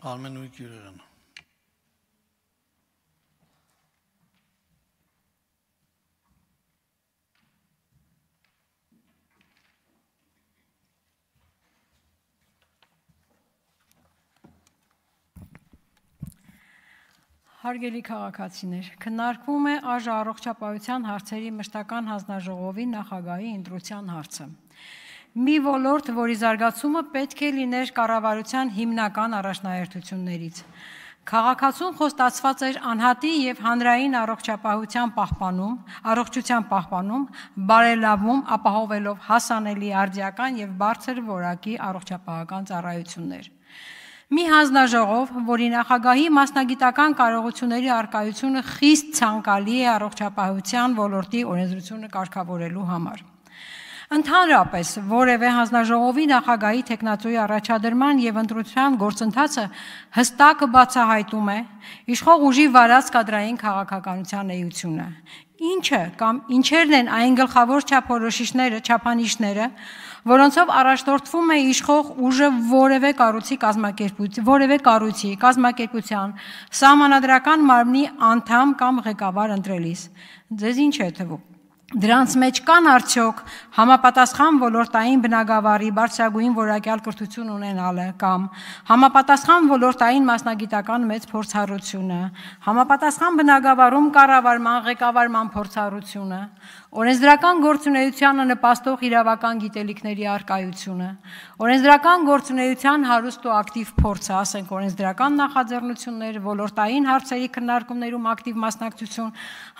Արմենուի Գյուրեղան։ Հարգելի քաղաքացիներ, քննարկվում է ԱԺ առողջապահության հարցերի մշտական հանձնաժողովի նախագահի ընտրության հարցը։ Մի ոլորտ, որի զարգացումը պետք է լիներ կառավարության հիմնական առաջնահերթություններից։ Քաղաքացուն խոստացված էր անհատի եւ հանրային առողջապահության պահպանում, բարելավում, ապահովելով հասանելի, արդիական եւ բարձր որակի առողջապահական ծառայություններ։ Մի հանձնաժողով, որի նախագահի մասնագիտական կարողությունների առկայությունը խիստ ցանկալի է առողջապահության ոլորտի օրենսդրությունը կարգավորելու համար։ Ընդհանրապես, որևէ հանձնաժողովի նախագահի թեկնածուի առաջադրման եւ ընտրության գործընթացը հստակ բացահայտում է իշխող ուժի վարած կադրային քաղաքականության էությունը։ Ինչը կամ ինչերն են այն գլխավոր չափանիշները, որոնցով առաջնորդվում է իշխող ուժը որևէ կառույցի, կազմակերպության, սահմանադրական մարմնի անդամ կամ ղեկավար ընտրելիս։ Ձեզ ինչ է թվում։ Դրանց մեջ կան արդյոք համապատասխան ոլորտային բնագավառի բարձրագույն որակյալ կրթություն ունենալը կամ համապատասխան ոլորտային մասնագիտական մեծ փորձառությունը, համապատասխան բնագավառում կառավարման ղեկավարման փորձառությունը, օրենսդրական գործունեությանը նպաստող իրավական գիտելիքների առկայությունը, օրենսդրական գործունեության հարուստ ու ակտիվ փորձը, ասենք օրենսդրական նախաձեռնություններ, ոլորտային հարցերի քննարկումներում ակտիվ մասնակցություն,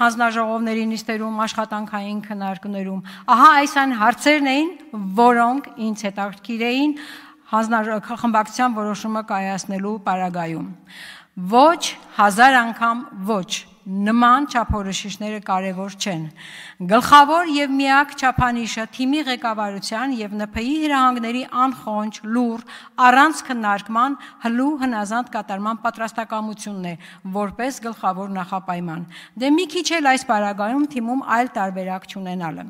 հանձնաժողովների նիստերում, աշխատանքային քննարկումներում։ Ահա այս այն հարցերն էին, որոնք ինձ հետաքրքիր էին խմբակցության որոշումը կայացնելու պարագայում։ Ոչ, 1000 անգամ ոչ, նման չափորոշիչները կարևոր չեն։ Գլխավոր եւ միակ չափանիշը թիմի ղեկավարության եւ ՆՓ-ի հրահանգների անխոնջ, լուռ, առանց քննարկման հլու հնազանդ կատարման պատրաստակամությունն է, որպես գլխավոր նախապայման։ Դե մի քիչ էլ այս պարագայում թիմում այլ տարբերակ չունենալը։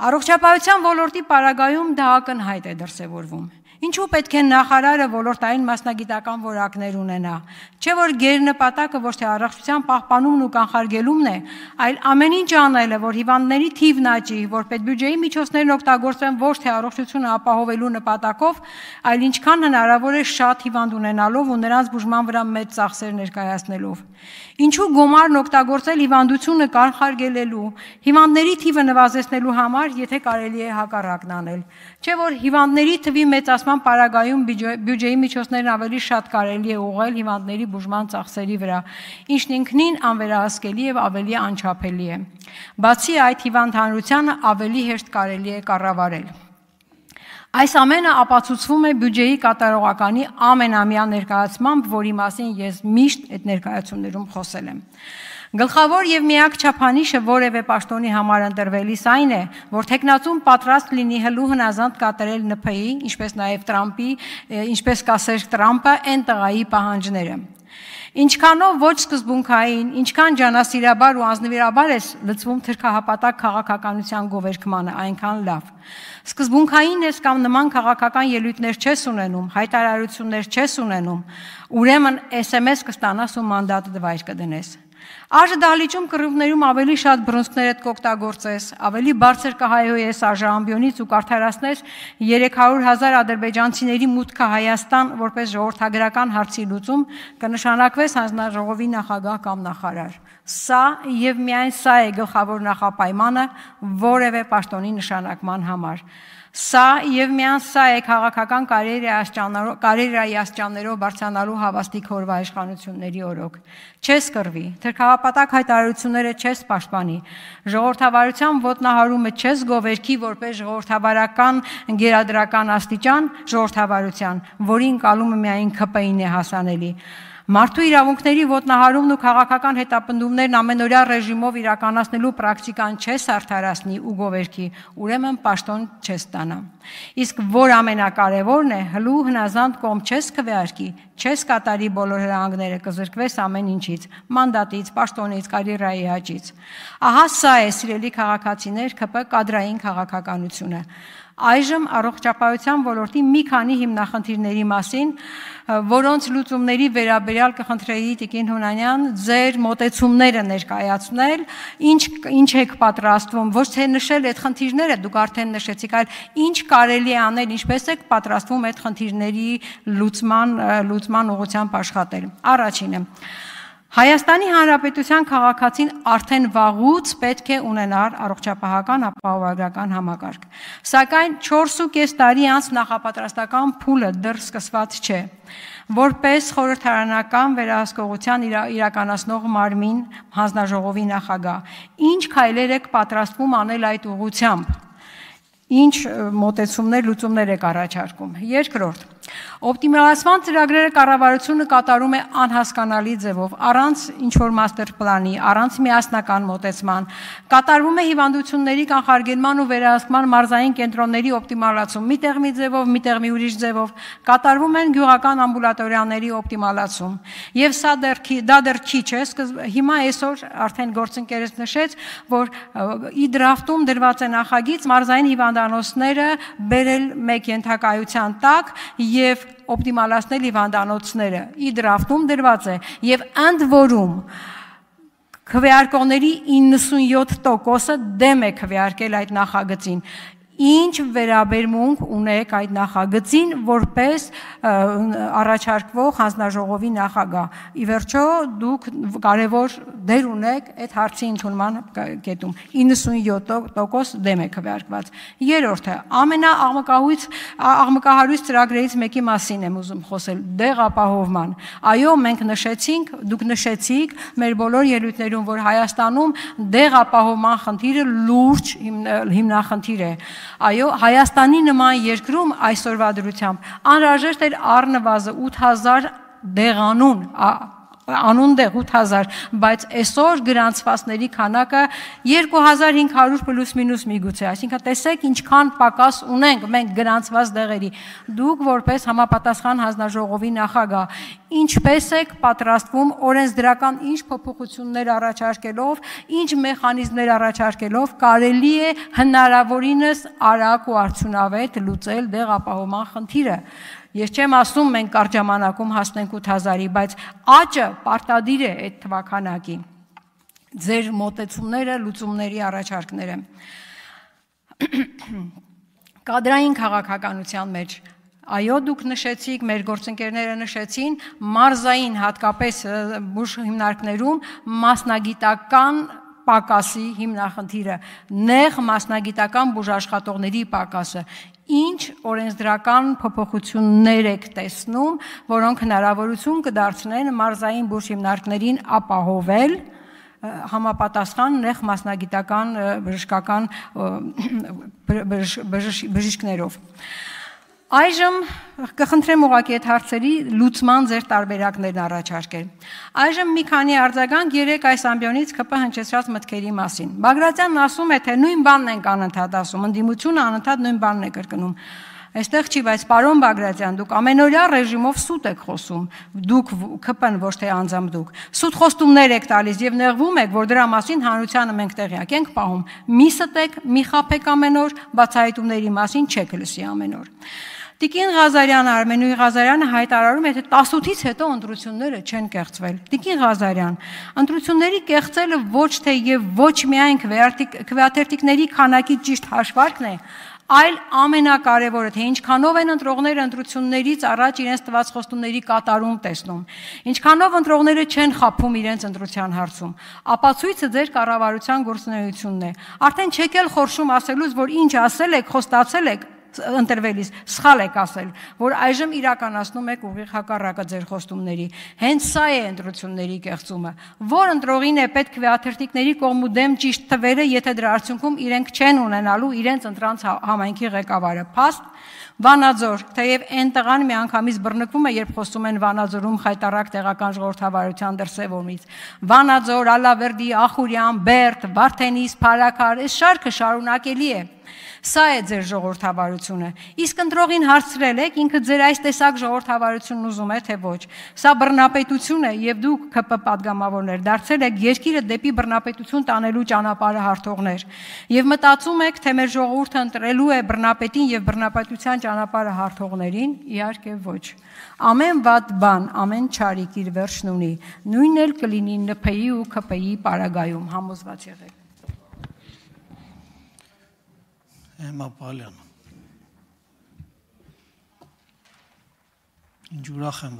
Առողջապահության ոլորտի պարագայում դա ակնհայտ է դրսևորվում։ Ինչու պետք է նախարարը ոլորտային մասնագիտական որակներ ունենա, չէ որ գերնպատակը ոչ թե առողջության պահպանումն ու կանխարգելումն է, այլ ամեն ինչ անելը, որ հիվանդների թիվն աճի, որ պետբյուջեի միջոցներն օգտագործվեն ոչ թե առողջությունը ապահովելու նպատակով, այլ ինչքան հնարավոր է շատ հիվանդ ունենալով ու նրանց բուժման վրա մեծ ծախսեր ներկայացնելով։ Ինչու գումարն օգտագործել հիվանդությունը կանխարգելելու, հիվանդների թիվը նվազեցնելու համար, եթե կարելի է հակառակն անել, չէ որ հիվանդների թվի մեծացման պարագայում բյուջեի միջոցներն ավելի շատ կարելի է ուղղել հիվանդների բուժման ծախսերի վրա, ինչն ինքնին անվերահսկելի եւ ավելի անչափելի է։ Բացի այդ, հիվանդանոցանը ավելի հեշտ կարելի է կառավարել։ Այս ամենը ապացուցվում է բյուջեի կատարողականի ամենամյա ներկայացմամբ, որի մասին ես միշտ այդ ներկայացումներում խոսել եմ։ Գլխավոր եւ միակ չափանիշը որևէ պաշտոնի համար ընտրվելիս այն է, որ թեկնածուն պատրաստ լինի հլու հնազանդ կատարել ՆՓ-ի, ինչպես նաեւ Տրամպի, ինչպես կասեր Տրամպը, այն տղայի պահանջները։ Ինչքանով ոչ սկզբունքային, ինչքան ջանասիրաբար ու անձնվիրաբար է լծվում թրքահապատակ քաղաքականության գովերքմանը, այնքան լավ։ Սկզբունքային ես կամ նման քաղաքական ելույթներ չես ունենում, հայտարարություններ չես ունենում, ուրեմն SMS կստանաս ու մանդատ դվայր կդնես։ ԱԺ դահլիճում կռիվներում ավելի շատ բռունցքներդ կօգտագործես, ավելի բարձր կհայհոյես ԱԺ ամբիոնից ու կարդարացնես 300,000 ադրբեջանցիների մուտքը Հայաստան որպես ժողովրդագրական հարցի լուծում, կնշանակվես հանձնաժողովի նախագահ կամ նախարար։ Սա եւ միայն սա է գլխավոր նախապայմանը որևէ պաշտոնի նշանակման համար։ Սա եւ միայն սա է քաղաքական կարիերայի աստիճաններով բարձրանալու հավաստիք հորվա իշխանությունների օրոք։ Չես կռվի, թրքահապատակ հայտարարությունները չես պաշտպանի, ժողովրդավարության ոտնահարումը չես գովերքի որպես ժողովրդավարական գերադրական աստիճան ժողովրդավարության, որի ընկալումը միայն ԿՊ-ին է հասանելի։ Մարդու իրավունքների ոտնահարումն ու քաղաքական հետապնդումներն ամենօրյա ռեժիմով իրականացնելու պրակտիկան չես արդարացնի ու գովերքի, ուրեմն պաշտոն չես ստանա։ Իսկ որ ամենակարևորն է, հլու հնազանդ կողմ չես քվեարկի, չես կատարի բոլոր հրահանգները, կզրկվես ամեն ինչից, մանդատից, պաշտոնից, կարիերայի աճից։ Ահա սա է, սիրելի քաղաքացիներ, ԿՊ կադրային քաղաքականությունը։ Այժմ առողջապահության ոլորտի մի քանի հիմնախնդիրների մասին, որոնց լուծումների վերաբերյալ կխնդրեի Տիկին Հունանյան ձեր մոտեցումները ներկայացնել, ինչ եք պատրաստվում, ոչ թե նշել այդ խնդիրները, դուք արդեն նշեցիք, այլ ինչ կարելի է անել, ինչպես եք պատրաստվում այդ խնդիրների լուծման ուղղությամբ աշխատել։ Առաջինը, Հայաստանի Հանրապետության քաղաքացին արդեն վաղուց պետք է ունենար առողջապահական ապահովագրական համակարգ, սակայն 4.5 տարի անց նախապատրաստական փուլը դեռ սկսված չէ, որպես խորհրդարանական վերահսկողության իրականացնող մարմին հանձնաժողովի նախագահ, ինչ քայլեր եք պատրաստվում անել այդ ուղղությամբ, ինչ մոտեցումներ, լուծումներ եք առաջարկում։ Երկրորդ, օպտիմալացման ծրագրերը կառավարությունը կատարում է անհասկանալի ձևով, առանց ինչ-որ մաստեր պլանի, առանց միասնական մոտեցման, կատարվում է հիվանդությունների կանխարգելման ու վերահսկման մարզային կենտրոնների օպտիմալացում, միտեղ մի ձևով, միտեղ մի ուրիշ ձևով, կատարվում են գյուղական ամբուլատորիաների օպտիմալացում։ Եվ դա դեռ քիչ է, հիմա այսօր արդեն գործընկերս նշեց, որ ի դրաֆտում դրված է նախագիծ մարզային հիվանդանոցները բերել մեկ ենթակայության տակ եւ օպտիմալացնել հիվանդանոցները, ի դրաֆտում դրված է, եւ ընդ որում քվեարկողների 97%-ը դեմ է քվեարկել այդ նախագծին։ Ինչ վերաբերմունք ունեք այդ նախագծին որպես առաջարկվող հանձնաժողովի նախագահ։ Ի վերջո դուք կարևոր դեր ունեք այդ հարցի ընդունման կետում։ 97% դեմ է քվեարկված։ Երրորդը, ամենաաղմկահարույց ծրագրերից մեկի մասին եմ ուզում խոսել՝ դեղապահովման։ Այո, մենք նշեցինք, դուք նշեցիք մեր բոլոր ելույթներում, որ Հայաստանում դեղապահովման խնդիրը լուրջ հիմնախնդիր է։ Այո, Հայաստանի նման երկրում այսօրվա դրությամբ անհրաժեշտ էր առնվազն 8000 դեղանուն, անուն դեղ 8000, բայց այսօր գրանցվածների քանակը 2500 պլյուս մինուս միգուցե, այսինքն տեսեք ինչքան պակաս ունենք մենք գրանցված դեղերի։ Դուք որպես համապատասխան հանձնաժողովի նախագահ, ինչպես եք պատրաստվում օրենսդրական ինչ փոփոխություններ առաջարկելով, ինչ մեխանիզմներ առաջարկելով կարելի է հնարավորինս արագ ու արդյունավետ լուծել դեղապահովման խնդիրը։ Ես չեմ ասում մենք կարճ ժամանակում հասնենք 8000-ի, բայց աճը պարտադիր է այդ թվականակի։ Ձեր մոտեցումները, լուծումների առաջարկները։ Կադրային քաղաքականության մեջ, այո, դուք նշեցիք, մեր գործընկերները նշեցին, մարզային հատկապես բուժ հիմնարկներում մասնագիտական պակասի հիմնախնդիրը, նեղ մասնագիտական բուժաշխատողների պակասը, ինչ օրենսդրական փոփոխություններ եք տեսնում, որոնք հնարավորություն կդարձնեն մարզային բուժ հիմնարկներին ապահովել համապատասխան նեղ մասնագիտական բժիշկներով։ Այժմ կխնդրեմ ուղղակի այդ հարցերի լուծման ձեր տարբերակներն առաջարկել։ Այժմ մի քանի արձագանք երեք այս ամբիոնից ԿՊ հնչեցրած մտքերի մասին։ Բագրատյանն ասում է, թե նույն բանն ենք անընդհատ ասում, ընդդիմությունը անընդհատ նույն բանն է կրկնում։ Այստեղ չի, բայց պարոն Բագրատյան, դուք ամենօրյա ռեժիմով սուտ եք խոսում, դուք ԿՊ-ն ոչ թե անձամբ դուք։ Սուտ խոստումներ եք տալիս եւ նեղվում եք, որ դրա մասին հանրությանը մենք տեղյակ ենք պահում։ Մի ստեք, մի խաբեք ամեն օր, բացահայտումների մասին չեք լսի ամեն օր։ Տիկին Ղազարյանը, Արմենուհի Ղազարյանը հայտարարում է, թե 18-ից հետո ընտրությունները չեն կեղծվել։ Տիկին Ղազարյան, ընտրությունների կեղծելը ոչ թե եւ ոչ միայն քվեաթերթիկների քանակի ճիշտ հաշվարկն է, այլ ամենակարևորը, թե ինչքանով են ընտրողները ընտրություններից առաջ իրենց տված խոստումների կատարում տեսնում, ինչքանով ընտրողները չեն խաբում իրենց ընտրության հարցում։ Ապացույցը ձեր կառավարության գործունեությունն է։ Արդեն չեք էլ խորշում ասելուց, որ ինչ ասել եք, խոստացել եք, ընտրվելիս սխալ եք ասել, որ այժմ իրականացնում եք ուղիղ հակառակը ձեր խոստումների։ Հենց սա է ընտրությունների կեղծումը, որ ընտրողին է պետք քվեաթերթիկների կողմու դեմ ճիշտ թվերը, եթե դրա արդյունքում իրենք չեն ունենալու իրենց ընտրանց համայնքի ղեկավարը։ Փաստ Վանաձոր, թեև այն տղան միանգամից բռնկվում է, երբ խոսում են Վանաձորում խայտառակ տեղական ժողովրդավարության դրսևորումից։ Վանաձոր, Ալավերդի, Ախուրյան, Բերդ, Վարդենիս, Փարաքար, այս շարքը շարունակելի է։ Սա է ձեր ժողովրդավարությունը։ Իսկ ընտրողին հարցրել եք, ինքը ձեր այս տեսակ ժողովրդավարությունն ուզում է, թե ոչ։ Սա բռնապետություն է եւ դուք ԿՊ падգամավորներ դարձել եք երկիրը դեպի բռնապետություն տանելու ճանապարհը հարթողներ։ Եվ մտածում եք, թե մեր ժողովուրդը ընտրելու է բռնապետին եւ բռնապետության ճանապարհը հարթողներին, իհարկե ոչ։ Ամեն վատ բան, ամեն չարիք իր վերջն ունի։ Նույնն էլ կլինի ՆՓ-ի ու ԿՊ-ի պարագայում, համոզված եղեք։ Էմմա Պալյան, ինչ ուրախ եմ